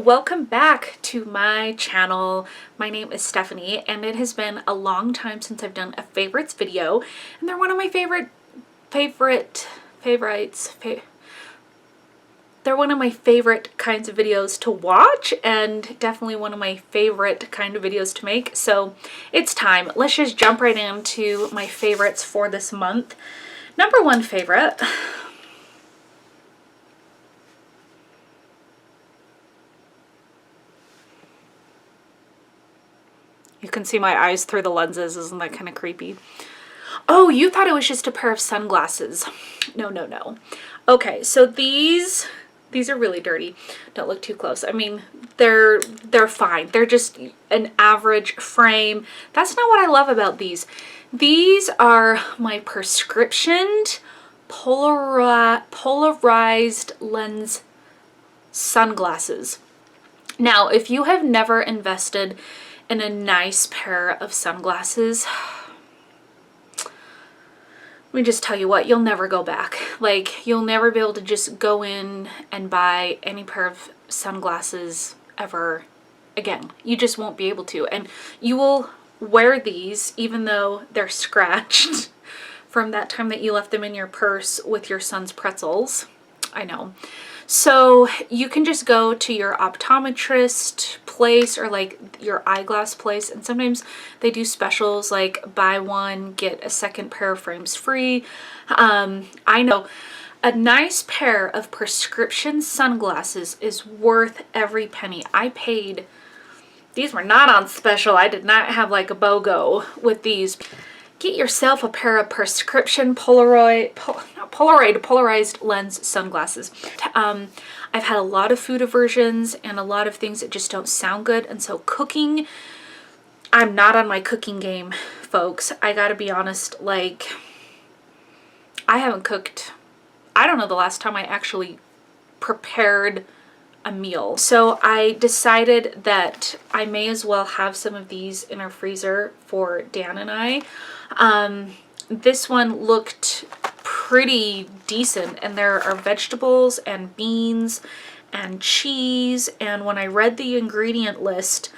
welcome back to my channel. My name is Stephanie and it has been a long time since I've done a favorites video, and they're one of my they're one of my favorite kinds of videos to watch, and definitely one of my favorite kind of videos to make. So it's time. Let's just jump right into my favorites for this month. Number one favorite. You can see my eyes through the lenses. Isn't that kind of creepy? Oh, you thought it was just a pair of sunglasses. No. Okay, so these are really dirty. Don't look too close. I mean, they're fine. They're just an average frame. That's not what I love about these. These are my prescriptioned polarized lens sunglasses. Now, if you have never invested in a nice pair of sunglasses, let me just tell you what, you'll never go back. Like, you'll never be able to just go in and buy any pair of sunglasses ever again. You just won't be able to. And you will wear these even though they're scratched from that time that you left them in your purse with your son's pretzels. I know. So you can just go to your optometrist place or like your eyeglass place, and sometimes they do specials like buy one get a second pair of frames free. I know a nice pair of prescription sunglasses is worth every penny. I paid, these were not on special. I did not have like a BOGO with these. Get yourself a pair of prescription polarized lens sunglasses. I've had a lot of food aversions and a lot of things that just don't sound good, and so cooking, I'm not on my cooking game, folks. I gotta be honest, like, I haven't cooked, I don't know the last time I actually prepared a meal. So I decided that I may as well have some of these in our freezer for Dan and I. This one looked pretty decent, and there are vegetables and beans and cheese, and when I read the ingredient list,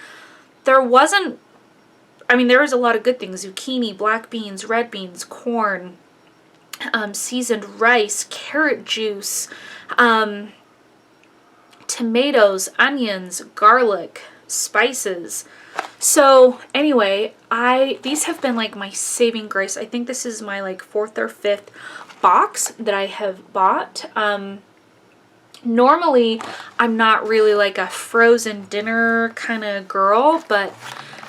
there wasn't, I mean, there was a lot of good things: zucchini, black beans, red beans, corn, seasoned rice, carrot juice, tomatoes, onions, garlic, spices. So anyway, these have been like my saving grace. I think this is my like 4th or 5th box that I have bought. Normally I'm not really like a frozen dinner kind of girl, but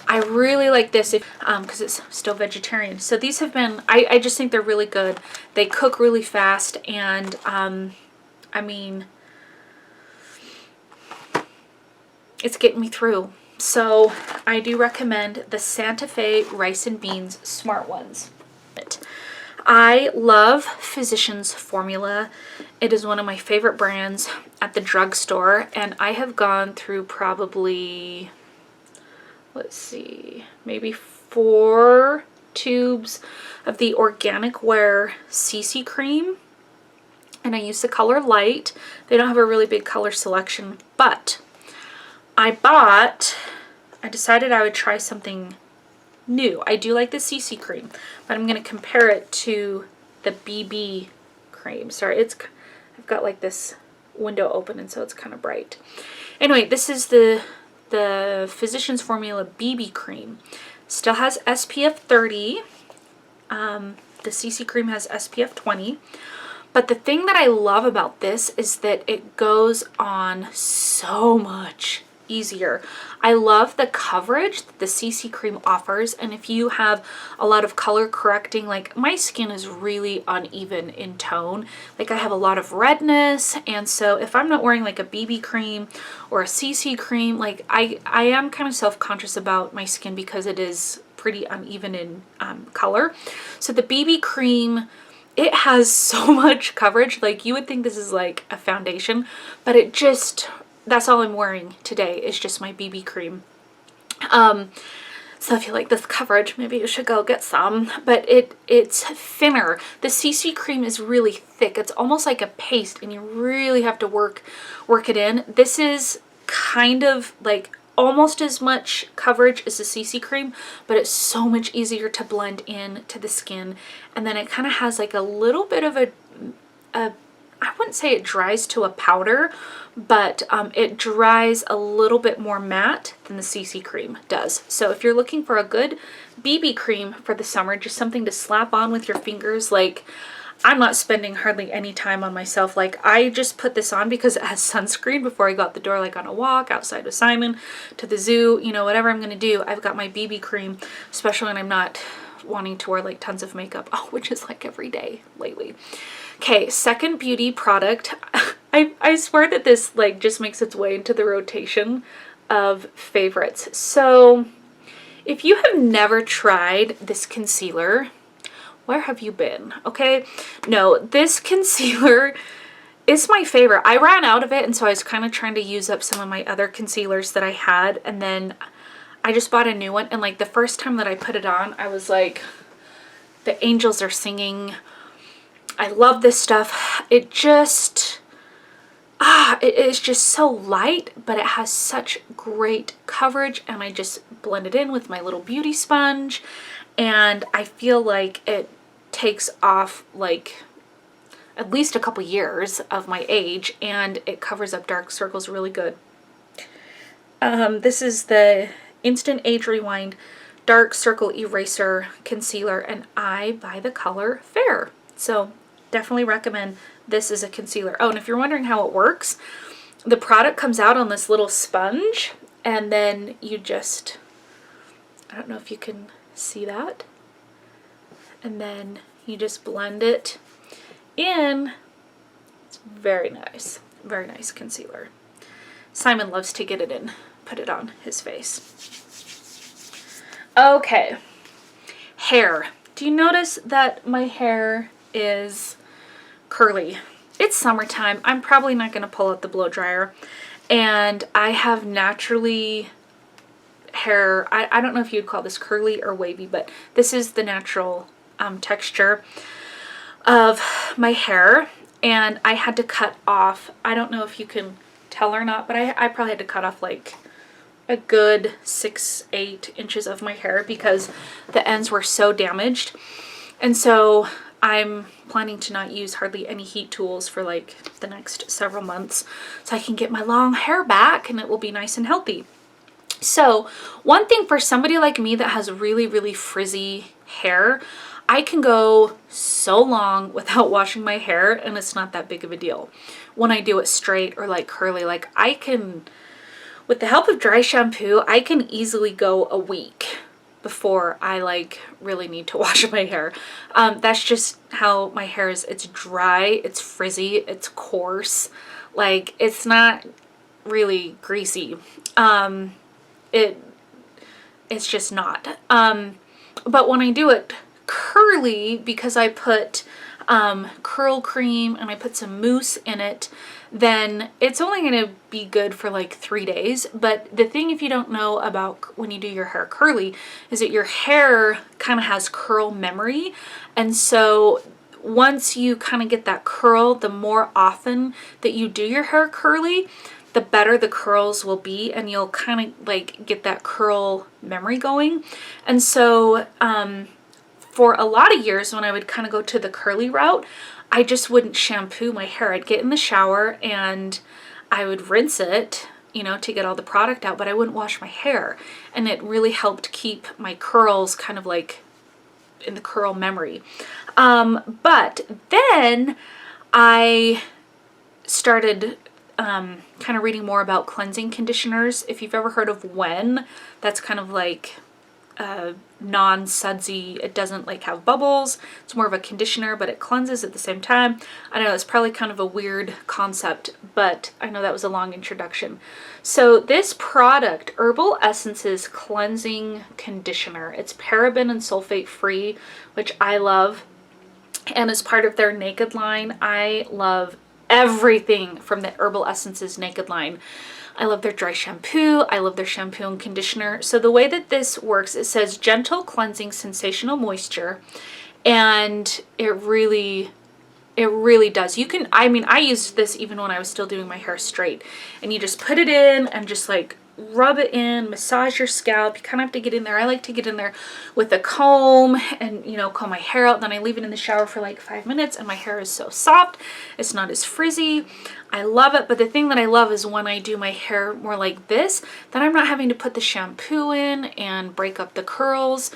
I really like this because it's still vegetarian. So these have been, I just think they're really good. They cook really fast, and I mean, it's getting me through. So I do recommend the Santa Fe Rice and Beans SmartOnes. I love Physicians Formula. It is one of my favorite brands at the drugstore, and I have gone through probably, let's see, maybe 4 tubes of the Organic Wear CC cream, and I use the color Light. They don't have a really big color selection, but I decided I would try something new. I do like the CC cream, but I'm going to compare it to the BB cream. Sorry, I've got like this window open, and so it's kind of bright. Anyway, this is the Physicians Formula BB cream. Still has SPF 30. The CC cream has SPF 20. But the thing that I love about this is that it goes on so much easier. I love the coverage that the CC cream offers, and if you have a lot of color correcting, like my skin is really uneven in tone, like I have a lot of redness, and so if I'm not wearing like a BB cream or a CC cream, like I am kind of self-conscious about my skin because it is pretty uneven in color. So the BB cream, it has so much coverage. Like, you would think this is like a foundation, but it just, that's all I'm wearing today is just my BB cream. So if you like this coverage, maybe you should go get some. But it's thinner. The CC cream is really thick. It's almost like a paste, and you really have to work it in. This is kind of like almost as much coverage as the CC cream, but it's so much easier to blend in to the skin. And then it kind of has like a little bit of a I wouldn't say it dries to a powder, but it dries a little bit more matte than the CC cream does. So if you're looking for a good BB cream for the summer, just something to slap on with your fingers, like I'm not spending hardly any time on myself. Like I just put this on because it has sunscreen before I go out the door, like on a walk outside with Simon, to the zoo, you know, whatever I'm gonna do. I've got my BB cream, especially when I'm not wanting to wear like tons of makeup, which is like every day lately. Okay, second beauty product. I swear that this like just makes its way into the rotation of favorites. So if you have never tried this concealer, where have you been? Okay, no, this concealer is my favorite. I ran out of it, and so I was kind of trying to use up some of my other concealers that I had, and then I just bought a new one. And like the first time that I put it on, I was like, the angels are singing. I love this stuff. It just, it is just so light, but it has such great coverage, and I just blend it in with my little beauty sponge, and I feel like it takes off like at least a couple years of my age, and it covers up dark circles really good. This is the Instant Age Rewind Dark Circle Eraser Concealer, and I buy the color Fair. So definitely recommend this as a concealer. Oh, and if you're wondering how it works, the product comes out on this little sponge, and then you just, I don't know if you can see that, and then you just blend it in. It's very nice concealer. Simon loves to get it in, put it on his face. Okay, hair. Do you notice that my hair is curly? It's summertime. I'm probably not going to pull out the blow dryer, and I have naturally hair. I don't know if you'd call this curly or wavy, but this is the natural texture of my hair, and I had to cut off, I don't know if you can tell or not, but I probably had to cut off like a good 6-8 inches of my hair because the ends were so damaged. And so I'm planning to not use hardly any heat tools for like the next several months, so I can get my long hair back and it will be nice and healthy. So one thing for somebody like me that has really, really frizzy hair, I can go so long without washing my hair and it's not that big of a deal. When I do it straight or like curly, like I can, with the help of dry shampoo, I can easily go a week before I like really need to wash my hair. That's just how my hair is. It's dry, it's frizzy, it's coarse. Like it's not really greasy. It's just not. But when I do it curly, because I put curl cream and I put some mousse in it, then it's only going to be good for like 3 days. But the thing, if you don't know about when you do your hair curly, is that your hair kind of has curl memory. And so once you kind of get that curl, the more often that you do your hair curly, the better the curls will be, and you'll kind of like get that curl memory going. And so for a lot of years when I would kind of go to the curly route, I just wouldn't shampoo my hair. I'd get in the shower and I would rinse it, you know, to get all the product out, but I wouldn't wash my hair. And it really helped keep my curls kind of like in the curl memory. But then I started kind of reading more about cleansing conditioners. If you've ever heard of Wen, that's kind of like non-sudsy. It doesn't like have bubbles. It's more of a conditioner, but it cleanses at the same time. I know it's probably kind of a weird concept, but I know that was a long introduction. So this product, Herbal Essences Cleansing Conditioner, it's paraben and sulfate free, which I love, and as part of their Naked line. I love everything from the Herbal Essences Naked line. I love their dry shampoo. I love their shampoo and conditioner. So the way that this works, it says gentle cleansing sensational moisture, and it really It really does. You can, I mean, I used this even when I was still doing my hair straight. And you just put it in and just like rub it in, massage your scalp. You kind of have to get in there. I like to get in there with a comb and, you know, comb my hair out. Then I leave it in the shower for like 5 minutes and my hair is so soft. It's not as frizzy. I love it. But the thing that I love is when I do my hair more like this, then I'm not having to put the shampoo in and break up the curls.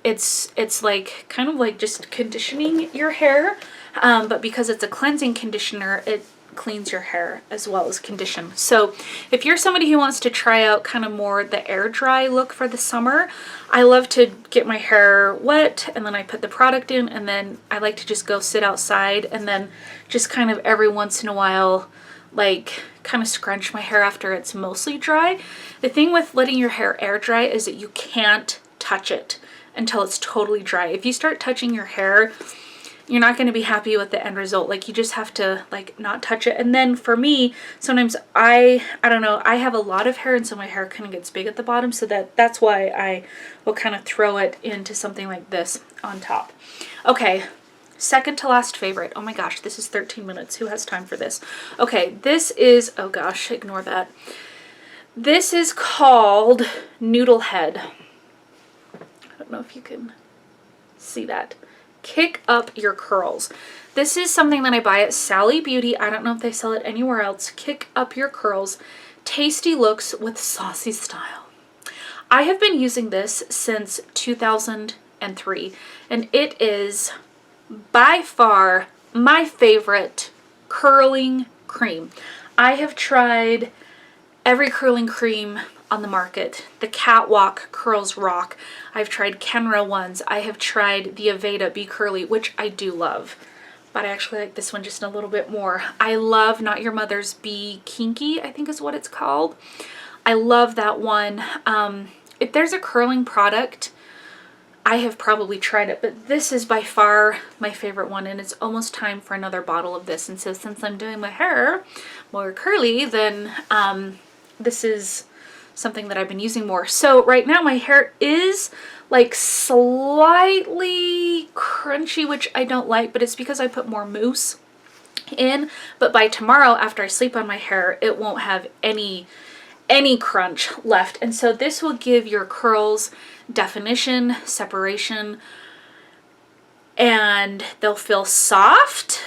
It's like kind of like just conditioning your hair. But because it's a cleansing conditioner, it cleans your hair as well as condition. So if you're somebody who wants to try out kind of more the air dry look for the summer, I love to get my hair wet and then I put the product in, and then I like to just go sit outside and then just kind of every once in a while like kind of scrunch my hair after it's mostly dry. The thing with letting your hair air dry is that you can't touch it until it's totally dry. If you start touching your hair, you're not going to be happy with the end result. Like, you just have to like not touch it. And then for me, sometimes I don't know, I have a lot of hair and so my hair kind of gets big at the bottom, so that's why I will kind of throw it into something like this on top. Okay, second to last favorite. Oh my gosh, this is 13 minutes. Who has time for this? Okay, this is, oh gosh, ignore that. This is called Noodle Head. I don't know if you can see that. Kick up your curls. This is something that I buy at Sally Beauty. I don't know if they sell it anywhere else. Kick up your curls. Tasty looks with saucy style. I have been using this since 2003, and it is by far my favorite curling cream. I have tried every curling cream on the market. The Catwalk Curls Rock. I've tried Kenra ones. I have tried the Aveda Be Curly, which I do love, but I actually like this one just a little bit more. I love Not Your Mother's Be Kinky, I think is what it's called. I love that one. If there's a curling product, I have probably tried it, but this is by far my favorite one, and it's almost time for another bottle of this. And so since I'm doing my hair more curly, then this is something that I've been using more. So right now my hair is like slightly crunchy, which I don't like, but it's because I put more mousse in. But by tomorrow, after I sleep on my hair, it won't have any crunch left. And so this will give your curls definition, separation, and they'll feel soft,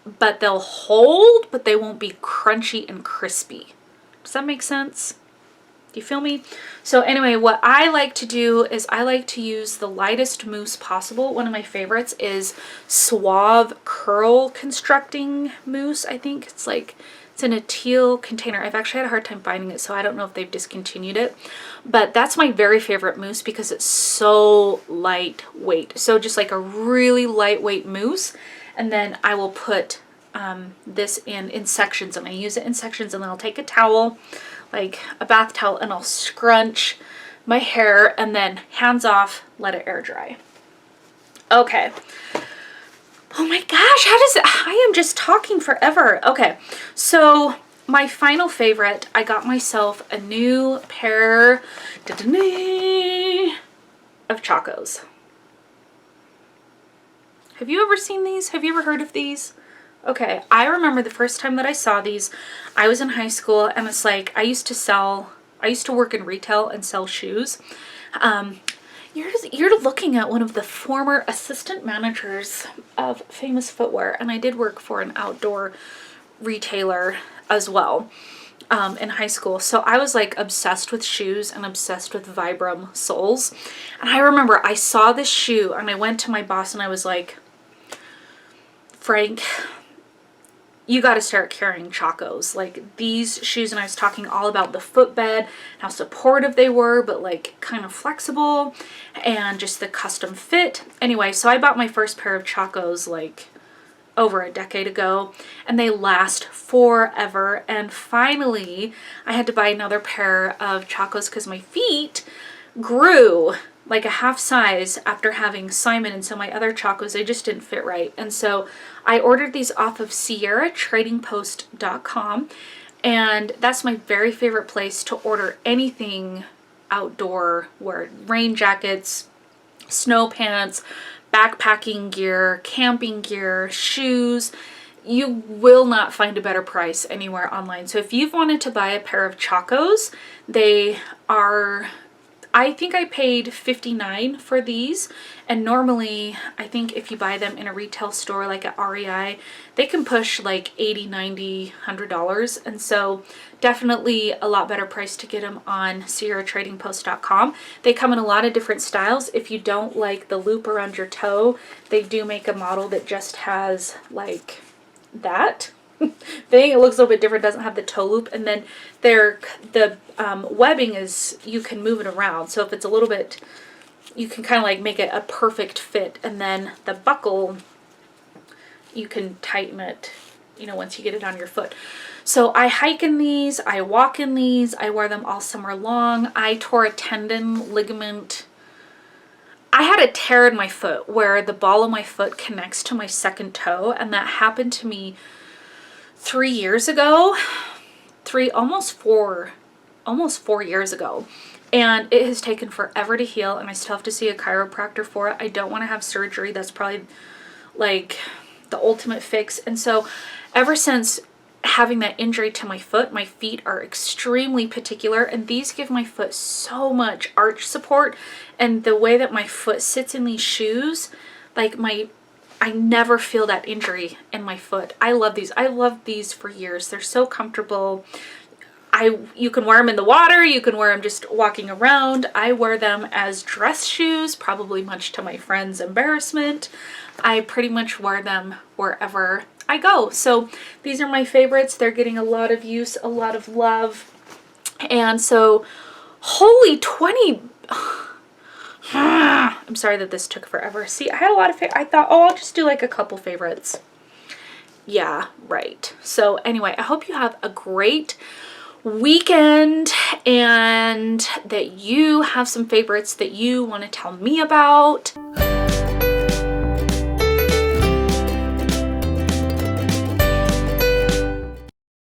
but they'll hold, but they won't be crunchy and crispy. Does that make sense? Do you feel me? So anyway, what I like to do is I like to use the lightest mousse possible. One of my favorites is Suave Curl Constructing Mousse. I think it's like, it's in a teal container. I've actually had a hard time finding it, so I don't know if they've discontinued it. But that's my very favorite mousse because it's so lightweight. So just like a really lightweight mousse. And then I will put this in sections, and I use it in sections, and then I'll take a towel, like a bath towel, and I'll scrunch my hair and then hands off, let it air dry. Okay. Oh my gosh, how does it, I am just talking forever. Okay, so my final favorite, I got myself a new pair of Chacos. Have you ever seen these? Have you ever heard of these? Okay, I remember the first time that I saw these, I was in high school, and it's like, I used to work in retail and sell shoes. You're looking at one of the former assistant managers of Famous Footwear, and I did work for an outdoor retailer as well in high school. So I was like obsessed with shoes and obsessed with Vibram soles. And I remember I saw this shoe and I went to my boss and I was like, Frank, you got to start carrying Chacos. Like these shoes, and I was talking all about the footbed, how supportive they were, but like kind of flexible, and just the custom fit. Anyway, so I bought my first pair of Chacos like over a decade ago, and they last forever. And finally, I had to buy another pair of Chacos because my feet grew like a half size after having Simon, and so my other Chacos, they just didn't fit right. And so I ordered these off of SierraTradingPost.com, and that's my very favorite place to order anything outdoor wear. Rain jackets, snow pants, backpacking gear, camping gear, shoes. You will not find a better price anywhere online. So if you've wanted to buy a pair of Chacos, they are, I think I paid $59 for these, and normally I think if you buy them in a retail store like at REI, they can push like $80, $90, $100, and so definitely a lot better price to get them on SierraTradingPost.com. They come in a lot of different styles. If you don't like the loop around your toe, they do make a model that just has like that thing. It looks a little bit different, doesn't have the toe loop, and then the webbing is, you can move it around, so if it's a little bit, you can kind of like make it a perfect fit, and then the buckle, you can tighten it, you know, once you get it on your foot. So I hike in these, I walk in these, I wear them all summer long. I tore a tendon ligament. I had a tear in my foot where the ball of my foot connects to my second toe, and that happened to me 3 years ago. Almost four years ago. And it has taken forever to heal, and I still have to see a chiropractor for it. I don't want to have surgery. That's probably like the ultimate fix. And so ever since having that injury to my foot, my feet are extremely particular, and these give my foot so much arch support, and the way that my foot sits in these shoes, like I never feel that injury in my foot. I love these. I loved these for years. They're so comfortable. You can wear them in the water, you can wear them just walking around. I wear them as dress shoes, probably much to my friends' embarrassment. I pretty much wear them wherever I go. So these are my favorites. They're getting a lot of use, a lot of love. And so, holy 20... I'm sorry that this took forever. See, I had a lot of I thought, oh, I'll just do like a couple favorites. Yeah, right. So anyway, I hope you have a great weekend and that you have some favorites that you want to tell me about.